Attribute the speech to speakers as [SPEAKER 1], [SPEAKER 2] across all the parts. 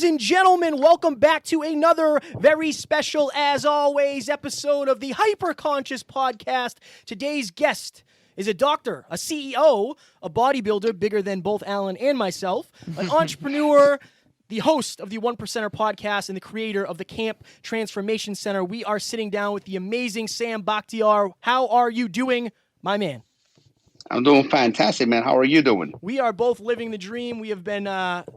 [SPEAKER 1] Ladies and gentlemen, welcome back to another very special, as always, episode of the Hyperconscious Podcast. Today's guest is a doctor, a CEO, a bodybuilder bigger than both Alan and myself, an entrepreneur, the host of the 1% podcast, and the creator of the Camp Transformation Center. We are sitting down with the amazing Sam Bakhtiar. How are you doing, my man?
[SPEAKER 2] I'm doing fantastic, man. How are you doing?
[SPEAKER 1] We are both living the dream. We have been,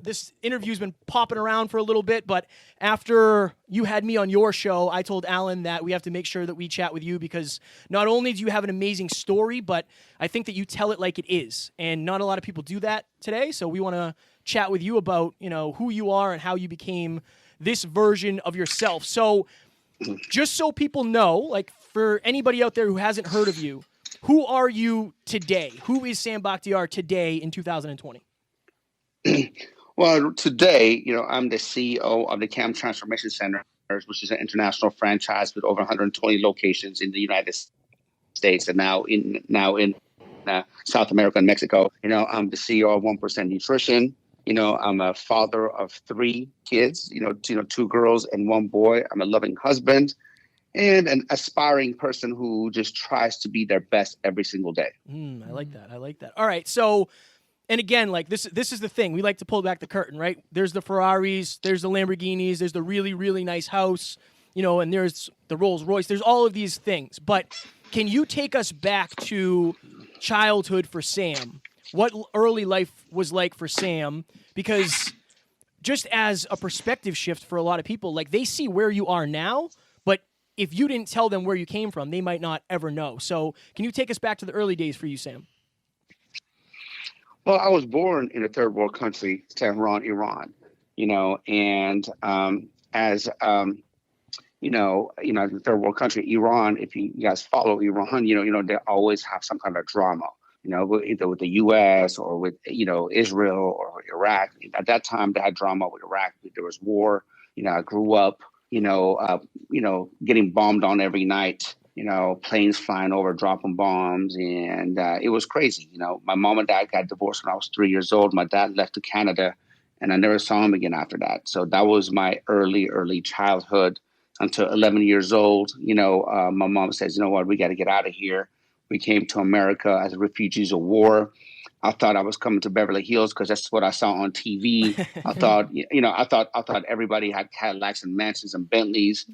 [SPEAKER 1] this interview's been popping around for a little bit, but after you had me on your show, I told Alan that we have to make sure that we chat with you because not only do you have an amazing story, but I think that you tell it like it is. And not a lot of people do that today. So we want to chat with you about, who you are and how you became this version of yourself. So just so people know, like for anybody out there who hasn't heard of you, who are you today? Who is Sam Bakhtiar today in 2020?
[SPEAKER 2] Well, today, I'm the CEO of the Camp Transformation Center, which is an international franchise with over 120 locations in the United States and now in South America and Mexico. I'm the CEO of 1% Nutrition. I'm a father of 3 kids, 2 girls and 1 boy. I'm a loving husband. And an aspiring person who just tries to be their best every single day.
[SPEAKER 1] I like that. All right. So, and again, like this is the thing. We like to pull back the curtain, right? There's the Ferraris, there's the Lamborghinis, there's the really, really nice house, and there's the Rolls Royce. There's all of these things. But can you take us back to childhood for Sam? What early life was like for Sam? Because just as a perspective shift for a lot of people, like they see where you are now, but if you didn't tell them where you came from, they might not ever know. So can you take us back to the early days for you, Sam?
[SPEAKER 2] Well, I was born in a third world country, Tehran, Iran, and as the third world country, Iran, if you guys follow Iran, they always have some kind of drama, either with the U.S. or with, Israel or Iraq. At that time, they had drama with Iraq. There was war. I grew up, getting bombed on every night, planes flying over, dropping bombs. And it was crazy. My mom and dad got divorced when I was 3 years old. My dad left to Canada and I never saw him again after that. So that was my early childhood until 11 years old. My mom says, what, we got to get out of here. We came to America as refugees of war. I thought I was coming to Beverly Hills because that's what I saw on TV. I thought everybody had Cadillacs and mansions and Bentleys.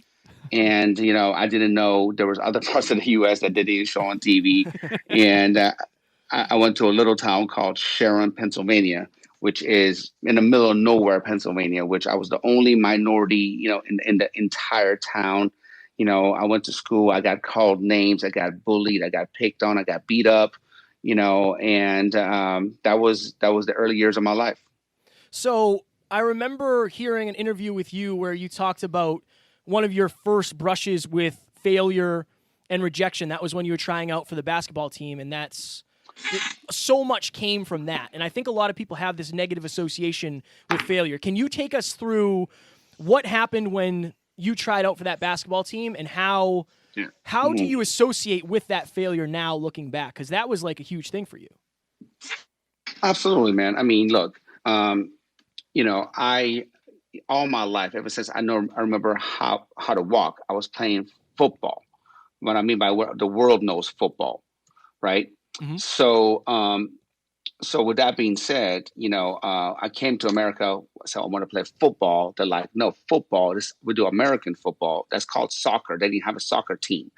[SPEAKER 2] And, I didn't know there was other parts of the U.S. that they didn't show on TV. And I went to a little town called Sharon, Pennsylvania, which is in the middle of nowhere, Pennsylvania, which I was the only minority, in the entire town. I went to school. I got called names. I got bullied. I got picked on. I got beat up. And that was the early years of my life.
[SPEAKER 1] So I remember hearing an interview with you where you talked about one of your first brushes with failure and rejection. That was when you were trying out for the basketball team, and so much came from that. And I think a lot of people have this negative association with failure. Can you take us through what happened when you tried out for that basketball team and how do you associate with that failure now looking back? Because that was like a huge thing for you.
[SPEAKER 2] Absolutely, man. I mean, look, I all my life, ever since I remember how to walk, I was playing football. What I mean by the world knows football, right? Mm-hmm. So with that being said, I came to America, so I want to play football. They're like, no, football, we do American football. That's called soccer. They didn't have a soccer team.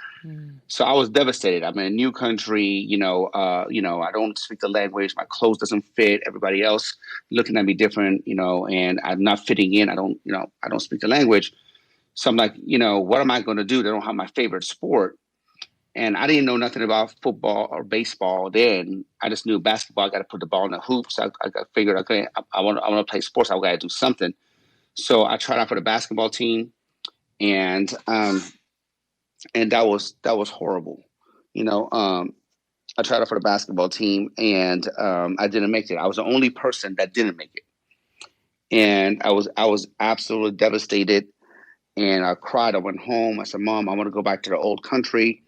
[SPEAKER 2] So I was devastated. I'm in a new country, I don't speak the language. My clothes doesn't fit. Everybody else looking at me different, and I'm not fitting in. I don't speak the language. So I'm like, what am I going to do? They don't have my favorite sport. And I didn't know nothing about football or baseball then. I just knew basketball. I got to put the ball in the hoop. So I figured, okay, I want to play sports. I got to do something. So I tried out for the basketball team, and that was horrible. I tried out for the basketball team, and I didn't make it. I was the only person that didn't make it, and I was absolutely devastated. And I cried. I went home. I said, Mom, I want to go back to the old country.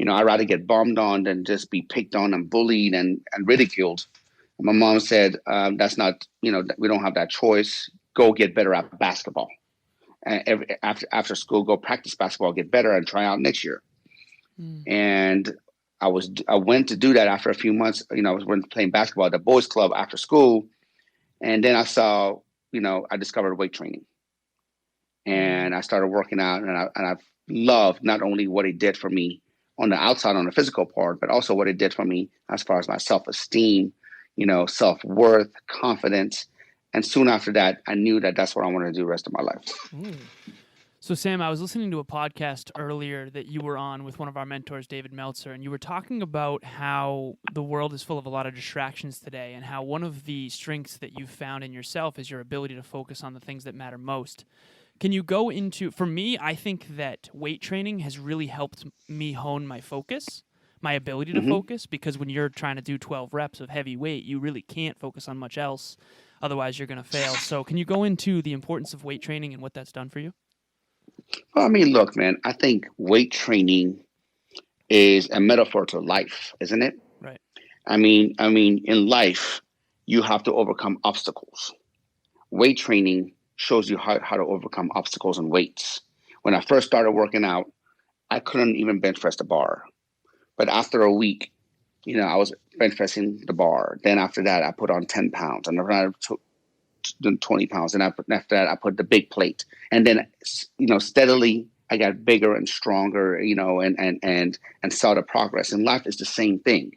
[SPEAKER 2] I'd rather get bombed on than just be picked on and bullied and ridiculed. And my mom said, that's not, we don't have that choice. go get better at basketball. And after school, go practice basketball, get better, and try out next year. And I went to do that after a few months. I was playing basketball at the boys club after school, and then I saw, I discovered weight training, and I started working out, and I've loved not only what it did for me on the outside, on the physical part, but also what it did for me as far as my self-esteem, self-worth, confidence. And soon after that, I knew that that's what I wanted to do the rest of my life.
[SPEAKER 3] So, Sam, I was listening to a podcast earlier that you were on with one of our mentors, David Meltzer, and you were talking about how the world is full of a lot of distractions today and how one of the strengths that you've found in yourself is your ability to focus on the things that matter most. Can you go into, for me, I think that weight training has really helped me hone my focus, my ability to focus, because when you're trying to do 12 reps of heavy weight, you really can't focus on much else. Otherwise, you're going to fail. So can you go into the importance of weight training and what that's done for you?
[SPEAKER 2] Well, I mean, look, man, I think weight training is a metaphor to life, isn't it?
[SPEAKER 3] Right.
[SPEAKER 2] I mean, in life, you have to overcome obstacles. Weight training shows you how to overcome obstacles and weights. When I first started working out, I couldn't even bench press the bar. But after a week, I was bench pressing the bar. Then after that, I put on 10 pounds. And then I took 20 pounds. And after that, I put the big plate. And then, steadily, I got bigger and stronger, and saw the progress. And life is the same thing.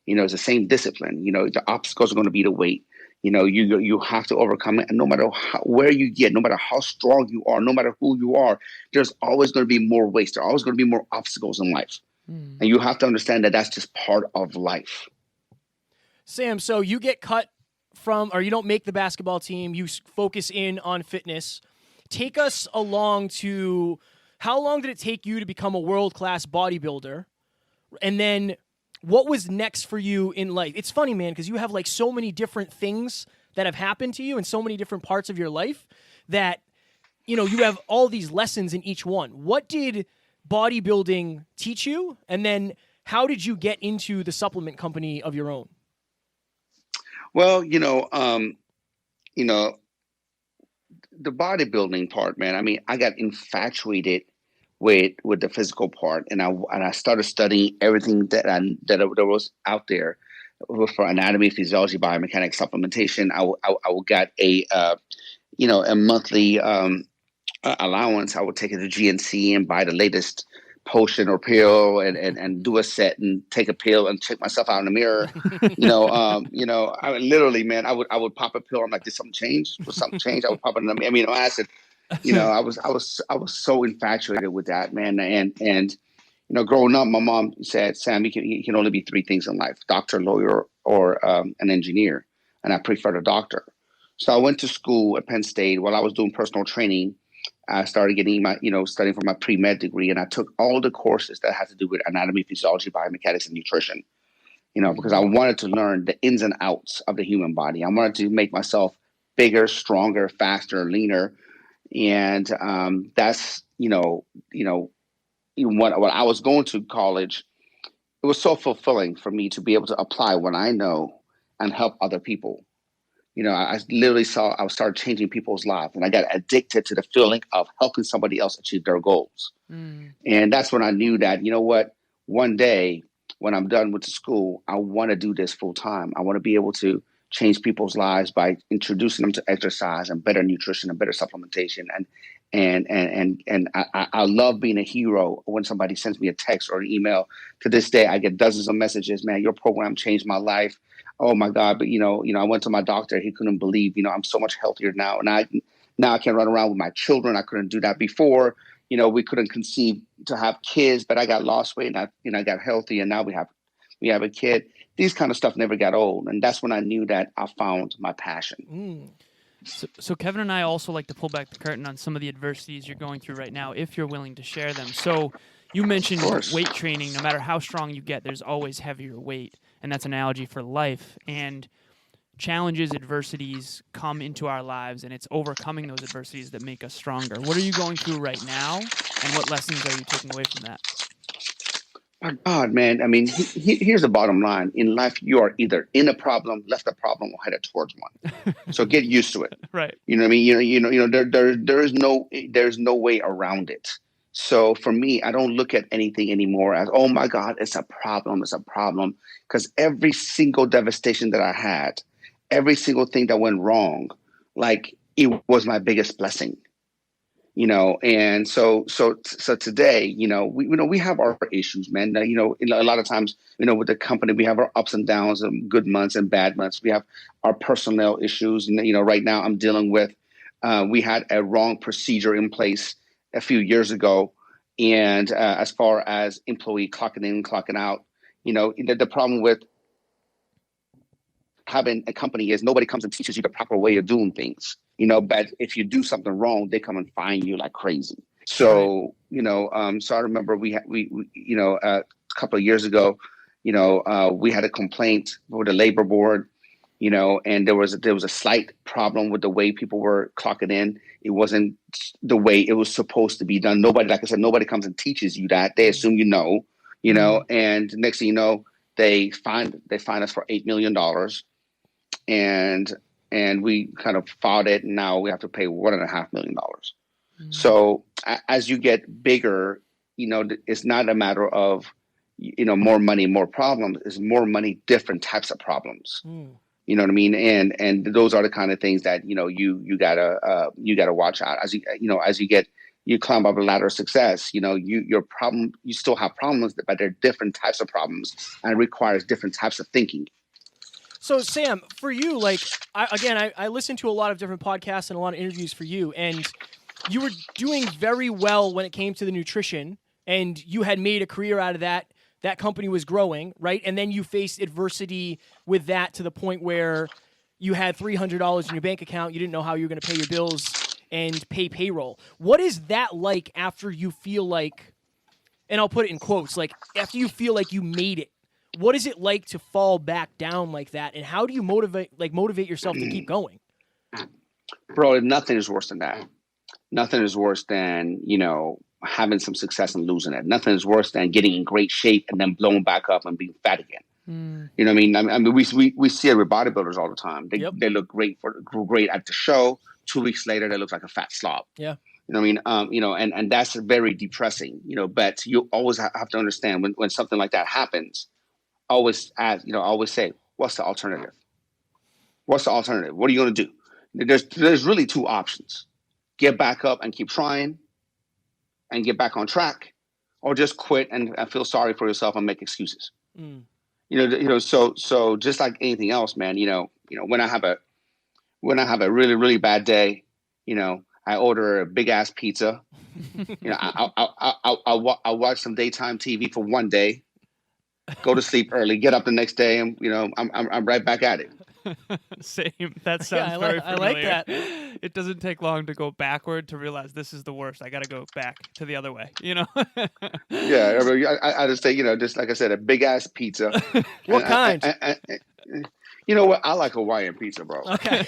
[SPEAKER 2] It's the same discipline. The obstacles are going to be the weight. You have to overcome it. And no matter where you get, no matter how strong you are, no matter who you are, there's always going to be more weights. There's always going to be more obstacles in life. And you have to understand that that's just part of life.
[SPEAKER 1] Sam, so you get cut from, or you don't make the basketball team, you focus in on fitness. Take us along to, how long did it take you to become a world-class bodybuilder? And then what was next for you in life? It's funny, man, because you have like so many different things that have happened to you in so many different parts of your life that, you have all these lessons in each one. What did bodybuilding teach you? And then how did you get into the supplement company of your own?
[SPEAKER 2] Well, the bodybuilding part, man, I mean, I got infatuated with the physical part, and I started studying everything that was out there for anatomy, physiology, biomechanics, supplementation. I got a monthly allowance. I would take it to GNC and buy the latest potion or pill and do a set and take a pill and check myself out in the mirror. I would literally, man, I would pop a pill. I'm like, did something change? Was something change? I would pop it in the amino acid. I was so infatuated with that, man. And growing up, my mom said, Sam, you can only be three things in life: doctor, lawyer, or an engineer. And I preferred a doctor. So I went to school at Penn State. While I was doing personal training, I started getting my, studying for my pre-med degree, and I took all the courses that had to do with anatomy, physiology, biomechanics, and nutrition, because I wanted to learn the ins and outs of the human body. I wanted to make myself bigger, stronger, faster, leaner. And that's, when I was going to college, it was so fulfilling for me to be able to apply what I know and help other people. I literally I started changing people's lives, and I got addicted to the feeling of helping somebody else achieve their goals. And that's when I knew that, one day when I'm done with the school, I want to do this full time. I want to be able to change people's lives by introducing them to exercise and better nutrition and better supplementation. And I love being a hero when somebody sends me a text or an email. To this day, I get dozens of messages, man, your program changed my life. Oh my God. But, I went to my doctor. He couldn't believe, I'm so much healthier now. And now I can run around with my children. I couldn't do that before. We couldn't conceive to have kids, but I got lost weight and I got healthy. And now we have a kid. These kind of stuff never got old. And that's when I knew that I found my passion.
[SPEAKER 3] So Kevin and I also like to pull back the curtain on some of the adversities you're going through right now, if you're willing to share them. So you mentioned weight training. No matter how strong you get, there's always heavier weight. And that's an analogy for life. And challenges, adversities come into our lives, and it's overcoming those adversities that make us stronger. What are you going through right now, and what lessons are you taking away from that?
[SPEAKER 2] My God, man. I mean, here's the bottom line. In life, you are either in a problem, left a problem, or headed towards one. So get used to it.
[SPEAKER 3] Right.
[SPEAKER 2] You know what I mean? There's no way around it. So for me, I don't look at anything anymore as, oh my God, it's a problem. It's a problem. Because every single devastation that I had, every single thing that went wrong, like it was my biggest blessing. And so today, we have our issues, man. A lot of times, with the company, we have our ups and downs, and good months and bad months. We have our personnel issues. And, right now I'm dealing with, we had a wrong procedure in place a few years ago. And as far as employee clocking in, clocking out, the problem with having a company is nobody comes and teaches you the proper way of doing things. But if you do something wrong, they come and fine you like crazy. So, so I remember we a couple of years ago, we had a complaint with the labor board, and there was a slight problem with the way people were clocking in. It wasn't the way it was supposed to be done. Nobody, like I said, nobody comes and teaches you that. They assume and next thing you know, they fine us for $8 million. And we kind of fought it, and now we have to pay $1.5 million. So as you get bigger, it's not a matter of, more money, more problems. It's more money, different types of problems. You know what I mean? And those are the kind of things that, you gotta watch out as you climb up a ladder of success. You still have problems, but they're different types of problems, and it requires different types of thinking.
[SPEAKER 1] So, Sam, for you, like, I listened to a lot of different podcasts and a lot of interviews for you, and you were doing very well when it came to the nutrition, and you had made a career out of that. That company was growing, right? And then you faced adversity with that to the point where you had $300 in your bank account. You didn't know how you were going to pay your bills and pay payroll. What is that like after you feel like, and I'll put it in quotes, like after you feel like you made it? What is it like to fall back down like that? And how do you motivate yourself to keep going?
[SPEAKER 2] Bro, nothing is worse than that. Nothing is worse than, having some success and losing it. Nothing is worse than getting in great shape and then blowing back up and being fat again. You know what I mean? I mean, we see it with bodybuilders all the time. They look great at the show. 2 weeks later, they look like a fat slob.
[SPEAKER 1] Yeah.
[SPEAKER 2] You know what I mean? And that's very depressing, but you always have to understand when something like that happens, always say, what's the alternative? What's the alternative? What are you going to do? There's really two options. Get back up and keep trying and get back on track, or just quit and feel sorry for yourself and make excuses. So just like anything else, man, when I have a really, really bad day, I order a big ass pizza. I'll watch some daytime TV for one day, go to sleep early, get up the next day, and I'm right back at it.
[SPEAKER 3] Same. That sounds very familiar.
[SPEAKER 1] I like that.
[SPEAKER 3] It doesn't take long to go backward to realize this is the worst. I got to go back to the other way.
[SPEAKER 2] Yeah, I just say, just like I said, a big ass pizza.
[SPEAKER 1] What kind?
[SPEAKER 2] You know what? I like Hawaiian pizza, bro.
[SPEAKER 1] Okay.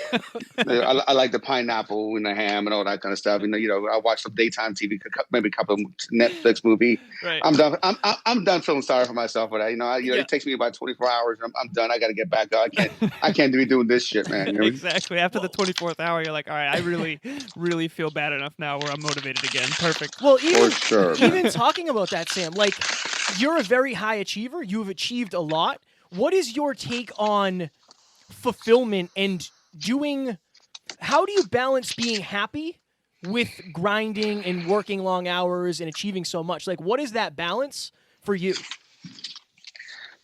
[SPEAKER 2] I like the pineapple and the ham and all that kind of stuff. I watch some daytime TV, maybe a couple of Netflix movie.
[SPEAKER 3] Right.
[SPEAKER 2] I'm done. I'm done feeling sorry for myself for that. It takes me about 24 hours. I'm done. I got to get back up. I can't be doing this shit, man.
[SPEAKER 3] Exactly. After the 24th hour, you're like, all right, I really, really feel bad enough now where I'm motivated again. Perfect.
[SPEAKER 1] Well,
[SPEAKER 2] for sure.
[SPEAKER 1] Even talking about that, Sam, like you're a very high achiever. You have achieved a lot. What is your take on fulfillment and how do you balance being happy with grinding and working long hours and achieving so much? Like, what is that balance for you?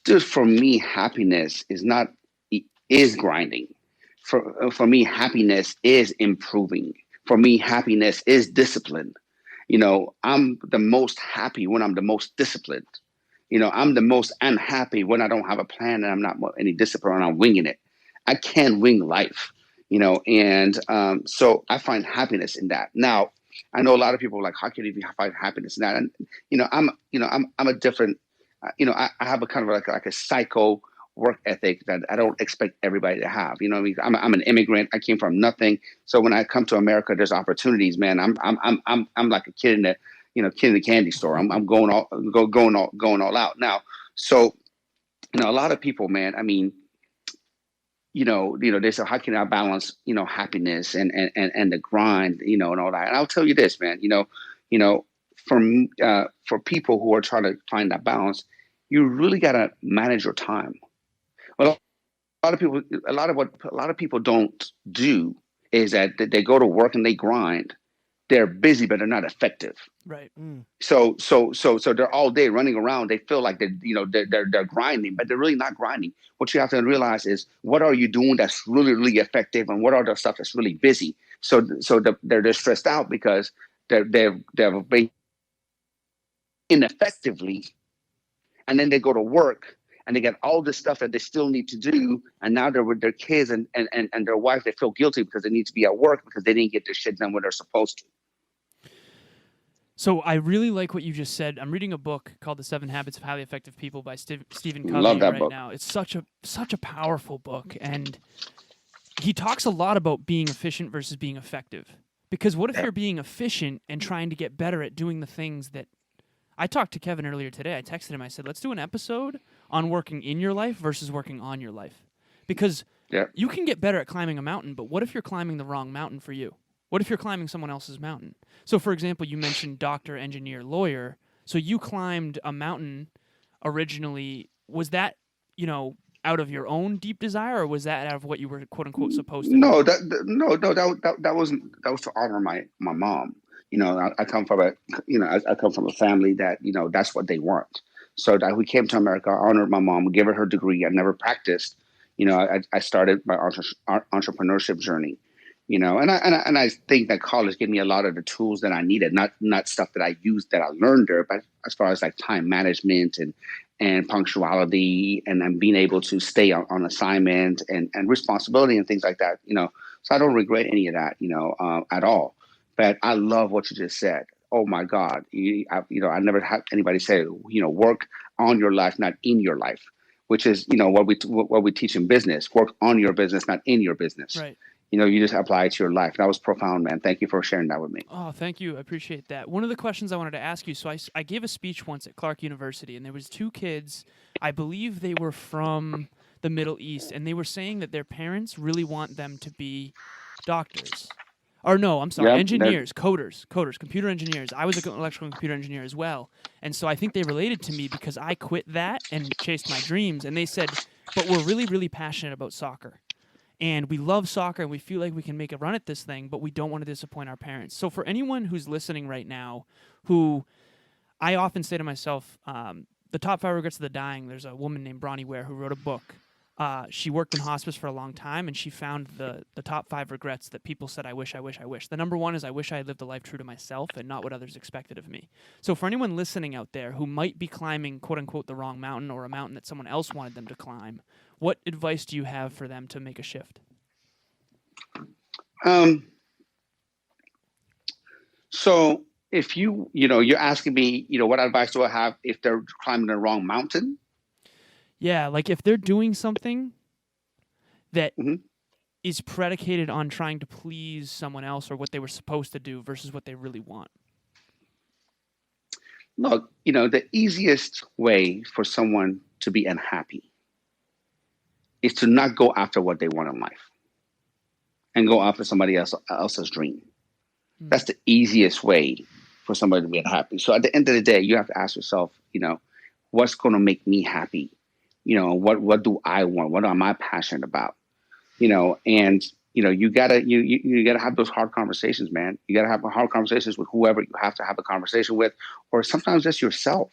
[SPEAKER 2] Dude, for me, happiness is grinding. For me, happiness is improving. For me, happiness is discipline. I'm the most happy when I'm the most disciplined. I'm the most unhappy when I don't have a plan and I'm not any discipline and I'm winging it. I can't wing life, and so I find happiness in that. Now, I know a lot of people are like, how can you find happiness in that? And I'm a different, I have a kind of like a psycho work ethic that I don't expect everybody to have. I'm an immigrant. I came from nothing. So when I come to America, there's opportunities, man. I'm like a kid in the kid in the candy store. I'm going all out now. So, a lot of people, man, I mean, they say, how can I balance, happiness and the grind, and all that. And I'll tell you this, man, for people who are trying to find that balance, you really got to manage your time. Well, a lot of people don't do is that they go to work and they grind. They're busy, but they're not effective.
[SPEAKER 3] Right.
[SPEAKER 2] So they're all day running around. They feel like they're grinding, but they're really not grinding. What you have to realize is, what are you doing that's really, really effective, and what are the stuff that's really busy? So they're stressed out because they're been ineffectively, and then they go to work and they get all this stuff that they still need to do, and now they're with their kids and their wife. They feel guilty because they need to be at work because they didn't get their shit done when they're supposed to.
[SPEAKER 3] So I really like what you just said. I'm reading a book called The 7 Habits of Highly Effective People by Stephen Covey
[SPEAKER 2] Love that
[SPEAKER 3] right
[SPEAKER 2] book.
[SPEAKER 3] now. It's such a powerful book, and he talks a lot about being efficient versus being effective. Because what if you're being efficient and trying to get better at doing the things that I talked to Kevin earlier today. I texted him. I said, let's do an episode on working in your life versus working on your life. Because you can get better at climbing a mountain, but what if you're climbing the wrong mountain for you? What if you're climbing someone else's mountain? So, for example, you mentioned doctor, engineer, lawyer. So you climbed a mountain originally. Was that, out of your own deep desire, or was that out of what you were quote unquote supposed to do?
[SPEAKER 2] No, that was to honor my mom. I come from a family that that's what they want. So that we came to America, I honored my mom, gave her degree. I never practiced. I started my entrepreneurship journey. And I think that college gave me a lot of the tools that I needed, not stuff that I used that I learned there, but as far as like time management and punctuality and being able to stay on assignment and responsibility and things like that. So I don't regret any of that, at all. But I love what you just said. Oh my God, I never had anybody say, work on your life, not in your life, which is what we teach in business. Work on your business, not in your business.
[SPEAKER 3] Right.
[SPEAKER 2] You just apply it to your life. That was profound, man. Thank you for sharing that with me.
[SPEAKER 3] Oh, thank you. I appreciate that. One of the questions I wanted to ask you, so I gave a speech once at Clark University, and there was 2 kids. I believe they were from the Middle East, and they were saying that their parents really want them to be doctors. Or no, I'm sorry, engineers, coders, computer engineers. I was an electrical and computer engineer as well. And so I think they related to me because I quit that and chased my dreams. And they said, but we're really, really passionate about soccer. And we love soccer, and we feel like we can make a run at this thing, but we don't want to disappoint our parents. So for anyone who's listening right now, who I often say to myself, the top 5 regrets of the dying, there's a woman named Bronnie Ware who wrote a book. She worked in hospice for a long time, and she found the top 5 regrets that people said, I wish. The number 1 is I wish I had lived a life true to myself and not what others expected of me. So for anyone listening out there who might be climbing, quote unquote, the wrong mountain or a mountain that someone else wanted them to climb, what advice do you have for them to make a shift?
[SPEAKER 2] So if you're asking me, what advice do I have if they're climbing the wrong mountain?
[SPEAKER 3] Yeah, like if they're doing something that is predicated on trying to please someone else or what they were supposed to do versus what they really want.
[SPEAKER 2] Look, the easiest way for someone to be unhappy is to not go after what they want in life and go after somebody else's dream. That's the easiest way for somebody to be unhappy. So at the end of the day, you have to ask yourself, what's going to make me happy? What do I want? What am I passionate about? And you gotta have those hard conversations, man. You gotta have hard conversations with whoever you have to have a conversation with, or sometimes just yourself.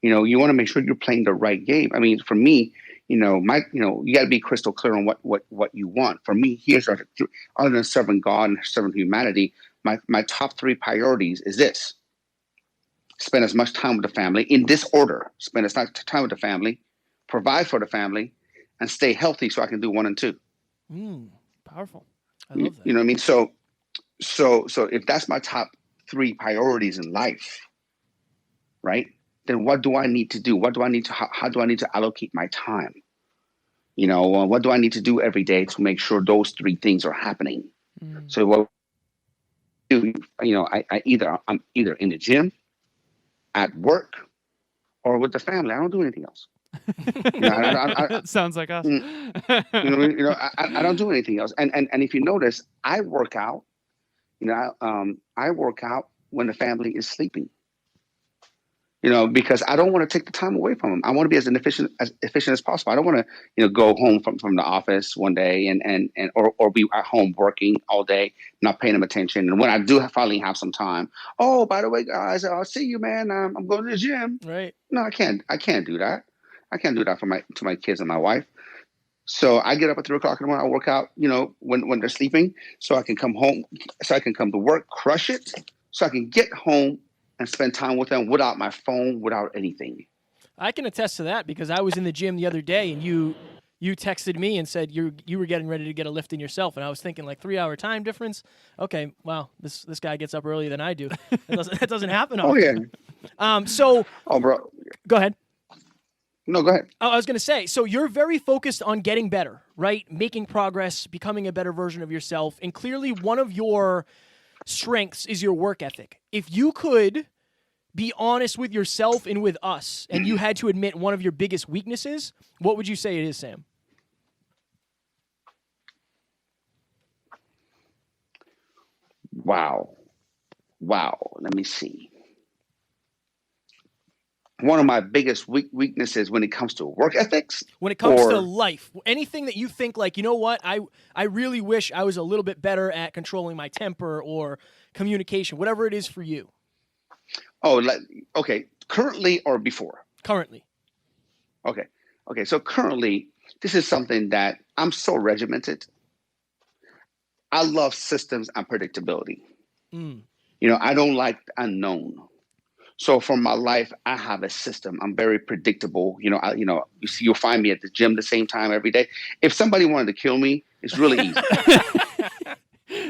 [SPEAKER 2] You want to make sure you're playing the right game. I mean, for me, you got to be crystal clear on what you want. For me, other than serving God and serving humanity, my top 3 priorities is this: spend as much time with the family in this order. Spend as much time with the family, provide for the family, and stay healthy so I can do 1 and 2.
[SPEAKER 3] Powerful. I love that.
[SPEAKER 2] You know what I mean? So if that's my top 3 priorities in life, right? Then what do I need to do? How do I need to allocate my time? What do I need to do every day to make sure those 3 things are happening? So what I do, I'm either in the gym at work or with the family. I don't do anything else. You know,
[SPEAKER 3] Sounds like us.
[SPEAKER 2] I don't do anything else. And if you notice, I work out. I work out when the family is sleeping. Because I don't want to take the time away from them. I want to be as efficient as possible. I don't want to, go home from the office one day or be at home working all day, not paying them attention. And when I do finally have some time, oh, by the way, guys, I'll see you, man. I'm going to the gym.
[SPEAKER 1] Right.
[SPEAKER 2] No, I can't do that. I can't do that to my kids and my wife. So I get up at 3:00 in the morning. I work out, when they're sleeping, so I can come home, so I can come to work, crush it, so I can get home and spend time with them without my phone, without anything.
[SPEAKER 1] I can attest to that because I was in the gym the other day and you texted me and said you were getting ready to get a lift in yourself, and I was thinking like 3-hour time difference. Okay, wow, this guy gets up earlier than I do. That doesn't happen often.
[SPEAKER 2] Oh yeah.
[SPEAKER 1] Oh,
[SPEAKER 2] bro.
[SPEAKER 1] Go ahead.
[SPEAKER 2] No, go ahead.
[SPEAKER 1] I was going to say, so you're very focused on getting better, right? Making progress, becoming a better version of yourself, and clearly one of your strengths is your work ethic. If you could be honest with yourself and with us, and you had to admit one of your biggest weaknesses, what would you say it is, Sam?
[SPEAKER 2] Wow. Let me see. One of my biggest weaknesses when it comes to work ethics?
[SPEAKER 1] When it comes to life, anything that you think like, you know what, I really wish I was a little bit better at controlling my temper or communication, whatever it is for you.
[SPEAKER 2] Oh, okay. Currently or before?
[SPEAKER 1] Currently.
[SPEAKER 2] Okay. So currently, this is something that I'm so regimented. I love systems and predictability. I don't like the unknown. So for my life, I have a system. I'm very predictable. You'll find me at the gym the same time every day. If somebody wanted to kill me, it's really easy.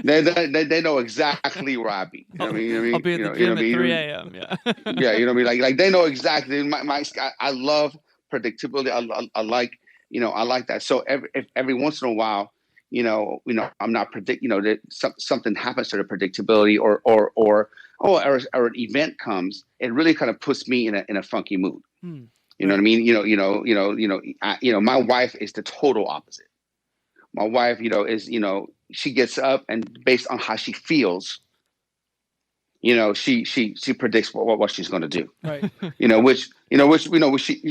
[SPEAKER 2] They know exactly where I'll be.
[SPEAKER 3] I'll be at the gym at 3 a.m. Yeah.
[SPEAKER 2] Yeah, like they know exactly. I love predictability. I like that. So every once in a while, I'm not that something happens to the predictability or an event comes, it really kind of puts me in a funky mood. You know what I mean? My wife is the total opposite. My wife, is, she gets up and based on how she feels, she predicts what she's going to do. Right.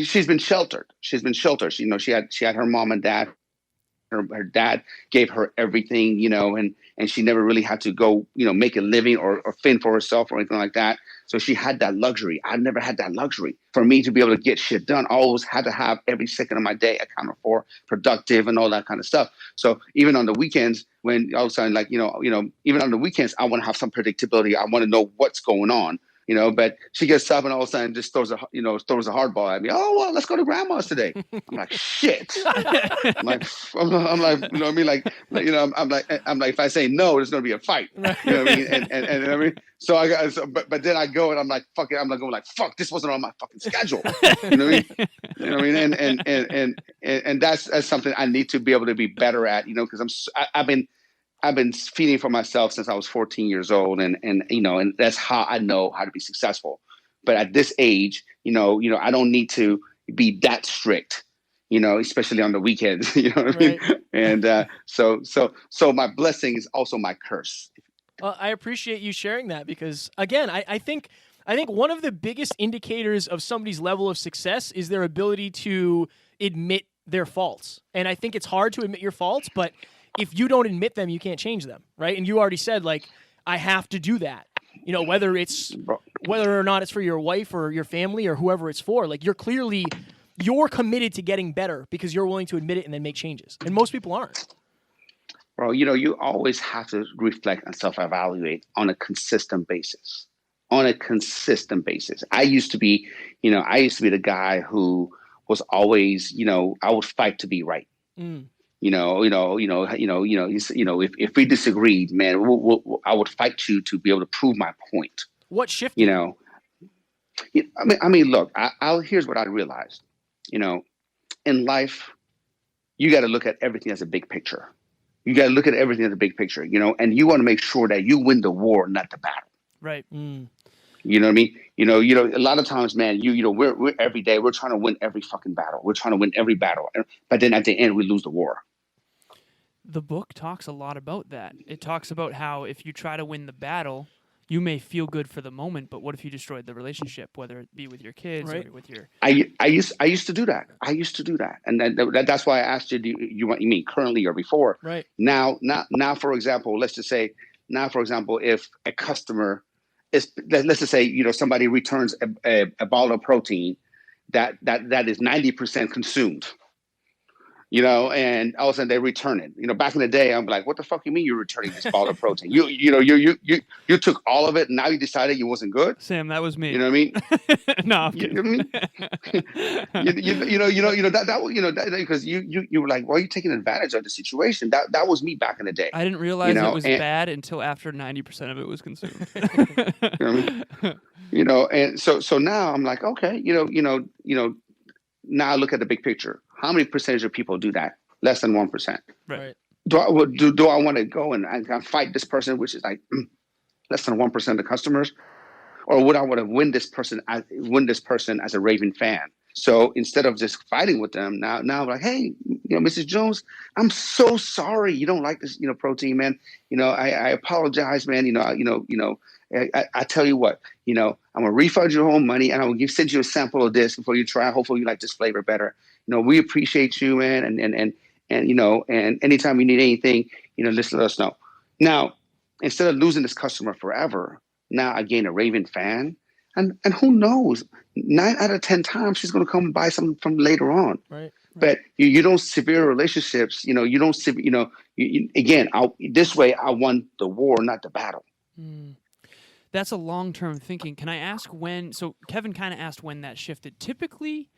[SPEAKER 2] She's been sheltered. She's been sheltered. She had her mom and dad. Her dad gave her everything, and she never really had to go, make a living or fend for herself or anything like that. So she had that luxury. I never had that luxury. For me to be able to get shit done, I always had to have every second of my day accounted for, productive and all that kind of stuff. So even on the weekends, when all of a sudden, even on the weekends, I want to have some predictability. I want to know what's going on. But she gets up and all of a sudden just throws a hardball at me. Oh, well, let's go to grandma's today. I'm like, shit. I'm like, I'm like, if I say no, there's going to be a fight. You know what I mean? And I mean, but then I go and I'm like, fuck it. I'm like going like, fuck, this wasn't on my fucking schedule. You know what I mean? And that's something I need to be able to be better at, because I've been feeding for myself since I was 14 years old, and that's how I know how to be successful. But at this age, I don't need to be that strict, especially on the weekends. You know what I mean? And so my blessing is also my curse.
[SPEAKER 1] Well, I appreciate you sharing that because, again, I think one of the biggest indicators of somebody's level of success is their ability to admit their faults. And I think it's hard to admit your faults, but if you don't admit them, you can't change them, right? And you already said, like, I have to do that. Whether or not it's for your wife or your family or whoever it's for, like, you're committed to getting better because you're willing to admit it and then make changes. And most people aren't.
[SPEAKER 2] Bro, you always have to reflect and self-evaluate on a consistent basis. I used to be the guy who was always, I would fight to be right. If we disagreed, man, I would fight you to be able to prove my point.
[SPEAKER 1] What shifted?
[SPEAKER 2] Look, here's what I realized. In life, you got to look at everything as a big picture. And you want to make sure that you win the war, not the battle.
[SPEAKER 1] Right.
[SPEAKER 2] You know what I mean? A lot of times, man, we're every day we're trying to win every fucking battle. We're trying to win every battle, but then at the end we lose the war.
[SPEAKER 3] The book talks a lot about that. It talks about how if you try to win the battle, you may feel good for the moment, but what if you destroyed the relationship, whether it be with your kids
[SPEAKER 1] Right.
[SPEAKER 3] or with your...
[SPEAKER 2] I used to do that. And that's why I asked you. You mean currently or before?
[SPEAKER 1] Right.
[SPEAKER 2] Now, for example, let's just say if a customer is, let's just say, somebody returns a bottle of protein that is 90% consumed. And all of a sudden they return it. Back in the day, I'm like, what the fuck you mean you're returning this bottle of protein? You took all of it and now you decided it wasn't good?
[SPEAKER 3] Sam, that was me.
[SPEAKER 2] You know what I mean?
[SPEAKER 3] No, I'm kidding.
[SPEAKER 2] You know what I mean? That because you were like, well, you're taking advantage of the situation. That was me back in the day.
[SPEAKER 3] I didn't realize it was bad until after 90% of it was consumed.
[SPEAKER 2] You know what I mean? And so now I'm like, okay, now look at the big picture. How many percentage of people do that? Less than 1%.
[SPEAKER 3] Right.
[SPEAKER 2] Do I want to go and fight this person, which is like less than 1% of the customers, or would I want to win this person as a raving fan? So instead of just fighting with them, now I'm like, hey, Mrs. Jones, I'm so sorry you don't like this, protein, man. I apologize, man. I tell you what, I'm gonna refund your whole money and I will send you a sample of this before you try. Hopefully you like this flavor better. We appreciate you, man, and anytime you need anything, just let us know. Now, instead of losing this customer forever, now I gain a raving fan, and who knows, 9 out of 10 times she's gonna come buy something from later on.
[SPEAKER 1] Right.
[SPEAKER 2] But you don't severe relationships. You don't again. This way, I won the war, not the battle.
[SPEAKER 3] That's a long-term thinking. Can I ask when? So Kevin kind of asked when that shifted. Typically,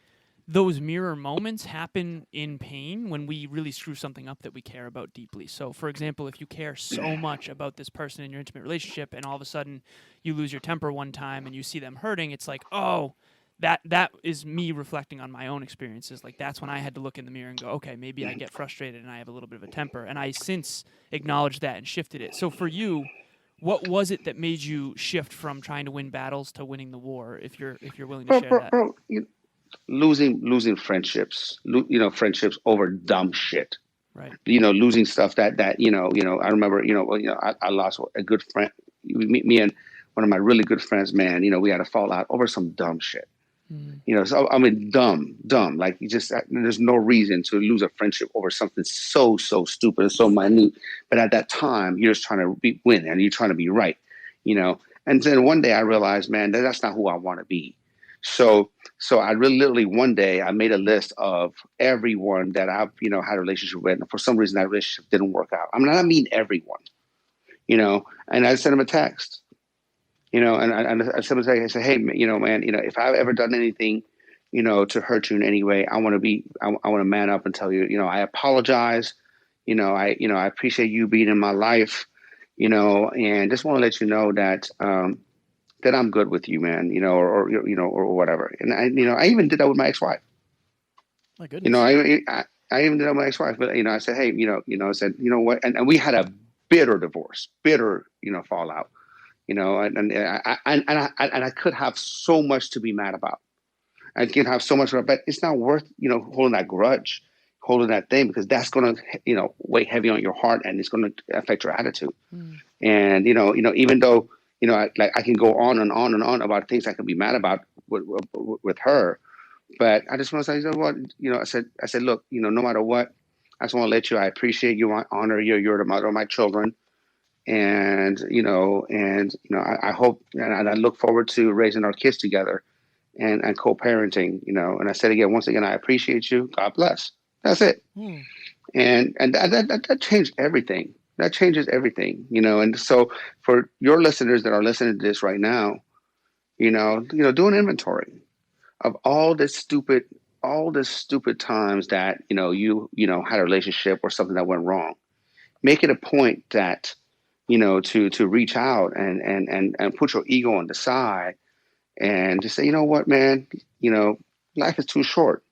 [SPEAKER 3] those mirror moments happen in pain when we really screw something up that we care about deeply. So, for example, if you care so much about this person in your intimate relationship and all of a sudden you lose your temper one time and you see them hurting, it's like, oh, that is me reflecting on my own experiences. Like, that's when I had to look in the mirror and go, okay, maybe I get frustrated and I have a little bit of a temper. And I since acknowledged that and shifted it. So for you, what was it that made you shift from trying to win battles to winning the war, if you're willing to share that?
[SPEAKER 2] Bro, losing friendships, friendships over dumb shit.
[SPEAKER 3] Right.
[SPEAKER 2] Losing stuff that I remember, I lost a good friend. Me and one of my really good friends, man, we had a fallout over some dumb shit. So I mean, dumb. Like, there's no reason to lose a friendship over something so stupid and so minute. But at that time, you're just trying to win and you're trying to be right, And then one day I realized, man, that's not who I want to be. So I really literally one day I made a list of everyone that I've had a relationship with, and for some reason that relationship didn't work out. I mean everyone, and I sent him a text. And I said, hey, man, if I've ever done anything, to hurt you in any way, I want to man up and tell you, I apologize. I appreciate you being in my life, and just want to let you know that, that I'm good with you, man, or whatever. And I even did that with my ex-wife.
[SPEAKER 1] My goodness.
[SPEAKER 2] I even did that with my ex-wife, but, I said, hey, I said, you know what? And we had a bitter divorce, fallout. And I could have so much to be mad about. I can have so much, but it's not worth, holding that grudge, holding that thing, because that's going to, weigh heavy on your heart and it's going to affect your attitude. And, even though, I can go on and on and on about things I can be mad about with her, but I just want to say, what, I said, look, no matter what, I just want to let you, I appreciate you, I honor you, you're the mother of my children. And, I hope, and I look forward to raising our kids together and co-parenting, and I said once again, I appreciate you. God bless. That's it. And that changed everything. That changes everything, and so for your listeners that are listening to this right now, do an inventory of all this stupid times that, you had a relationship or something that went wrong. Make it a point that, to reach out and put your ego on the side and just say, you know what, man, life is too short.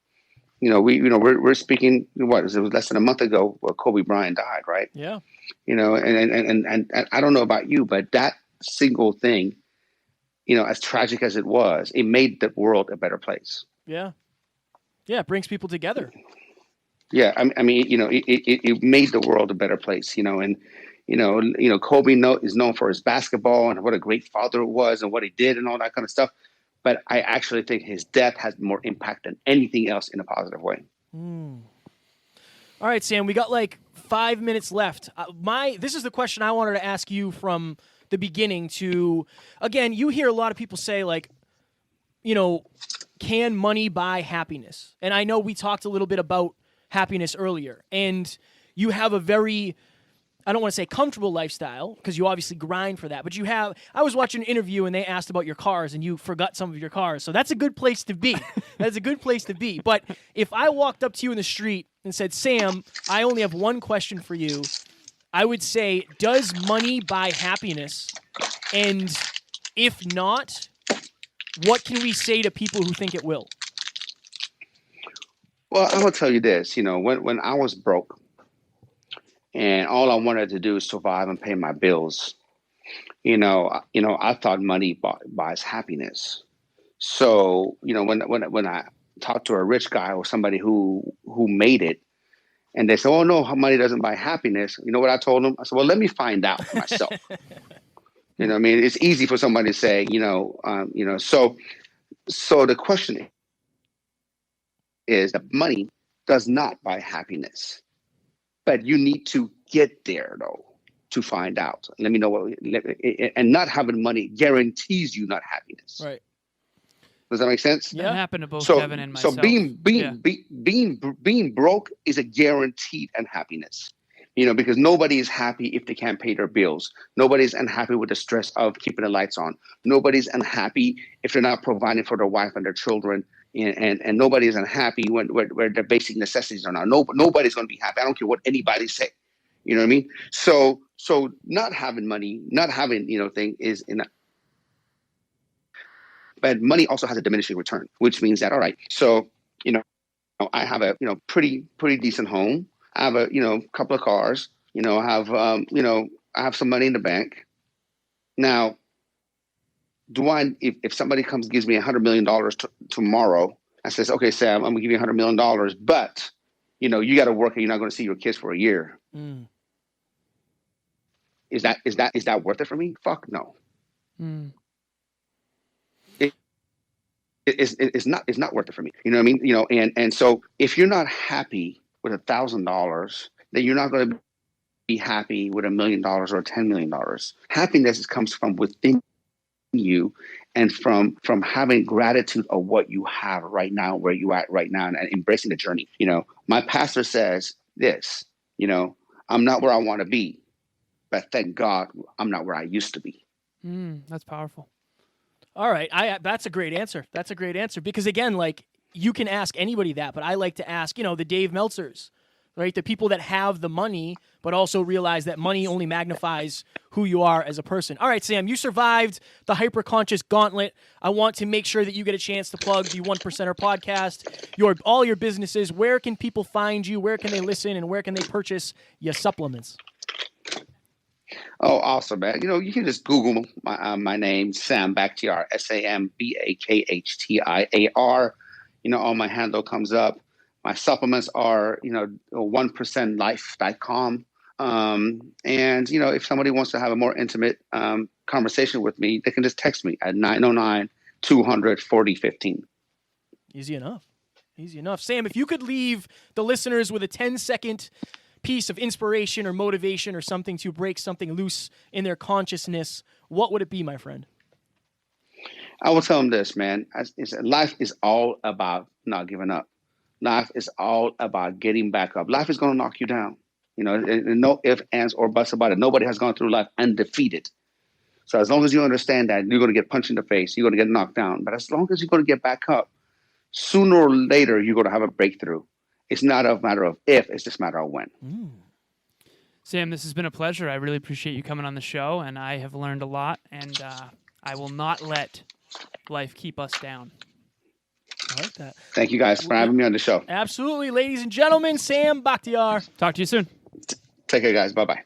[SPEAKER 2] We're speaking, it was less than a month ago where Kobe Bryant died, right?
[SPEAKER 1] Yeah.
[SPEAKER 2] And I don't know about you, but that single thing, as tragic as it was, it made the world a better place.
[SPEAKER 1] Yeah. Yeah. It brings people together.
[SPEAKER 2] Yeah. I mean, it made the world a better place, and, Kobe is known for his basketball and what a great father it was and what he did and all that kind of stuff. But I actually think his death has more impact than anything else in a positive way.
[SPEAKER 1] All right, Sam, we got like 5 minutes left. This is the question I wanted to ask you from the beginning to, again, you hear a lot of people say like, can money buy happiness? And I know we talked a little bit about happiness earlier, and you have a very, I don't want to say comfortable lifestyle because you obviously grind for that, but I was watching an interview and they asked about your cars and you forgot some of your cars. So that's a good place to be. That's a good place to be. But if I walked up to you in the street and said, Sam, I only have one question for you, I would say, does money buy happiness? And if not, what can we say to people who think it will?
[SPEAKER 2] Well, I will tell you this, when I was broke and all I wanted to do is survive and pay my bills, I thought money buys happiness. So, when I talked to a rich guy or somebody who made it, and they say, "Oh no, money doesn't buy happiness." You know what I told them? I said, "Well, let me find out for myself." I mean, it's easy for somebody to say, So the question is that money does not buy happiness, but you need to get there though to find out. Let me know and not having money guarantees you not happiness.
[SPEAKER 1] Right.
[SPEAKER 2] Does that make sense?
[SPEAKER 3] Yeah. That happened to both Kevin and myself.
[SPEAKER 2] So being broke is a guaranteed unhappiness. Because nobody is happy if they can't pay their bills. Nobody's unhappy with the stress of keeping the lights on. Nobody's unhappy if they're not providing for their wife and their children. And nobody's unhappy where their basic necessities are not. Nobody's going to be happy. I don't care what anybody say. You know what I mean? So not having money, not having, thing is in. But money also has a diminishing return, which means that, all right, so, I have a, pretty decent home. I have a, couple of cars, I have some money in the bank. Now, if somebody gives me $100 million tomorrow and says, okay, Sam, I'm gonna give you $100 million, but, you got to work and you're not going to see your kids for a year. Is that worth it for me? Fuck no. It's not worth it for me. You know what I mean? And so if you're not happy with $1,000, then you're not going to be happy with $1 million or $10 million. Happiness comes from within you and from having gratitude of what you have right now, where you at right now, and embracing the journey. My pastor says this, I'm not where I want to be, but thank God I'm not where I used to be.
[SPEAKER 3] That's powerful.
[SPEAKER 1] All right. That's a great answer. That's a great answer because, again, like you can ask anybody that, but I like to ask, the Dave Meltzers, right? The people that have the money, but also realize that money only magnifies who you are as a person. All right, Sam, you survived the hyperconscious gauntlet. I want to make sure that you get a chance to plug the 1%er podcast, all your businesses. Where can people find you? Where can they listen? And where can they purchase your supplements?
[SPEAKER 2] Oh, awesome, man. You can just Google my name, Sam Bakhtiar, SAMBAKHTIAR. All my handle comes up. My supplements are, 1%life.com. And, if somebody wants to have a more intimate conversation with me, they can just text me at 909-200-4015.
[SPEAKER 1] Easy enough. Sam, if you could leave the listeners with a 10-second piece of inspiration or motivation or something to break something loose in their consciousness, what would it be, my friend?
[SPEAKER 2] I will tell them this, man. Life is all about not giving up. Life is all about getting back up. Life is going to knock you down. No ifs, ands, or buts about it. Nobody has gone through life undefeated. So as long as you understand that, you're going to get punched in the face, you're going to get knocked down. But as long as you're going to get back up, sooner or later, you're going to have a breakthrough. It's not a matter of if, it's just a matter of when.
[SPEAKER 3] Sam, this has been a pleasure. I really appreciate you coming on the show, and I have learned a lot, and I will not let life keep us down.
[SPEAKER 1] I like that.
[SPEAKER 2] Thank you guys for having me on the show.
[SPEAKER 1] Absolutely. Ladies and gentlemen, Sam Bakhtiar.
[SPEAKER 3] Talk to you soon.
[SPEAKER 2] Take care, guys. Bye-bye.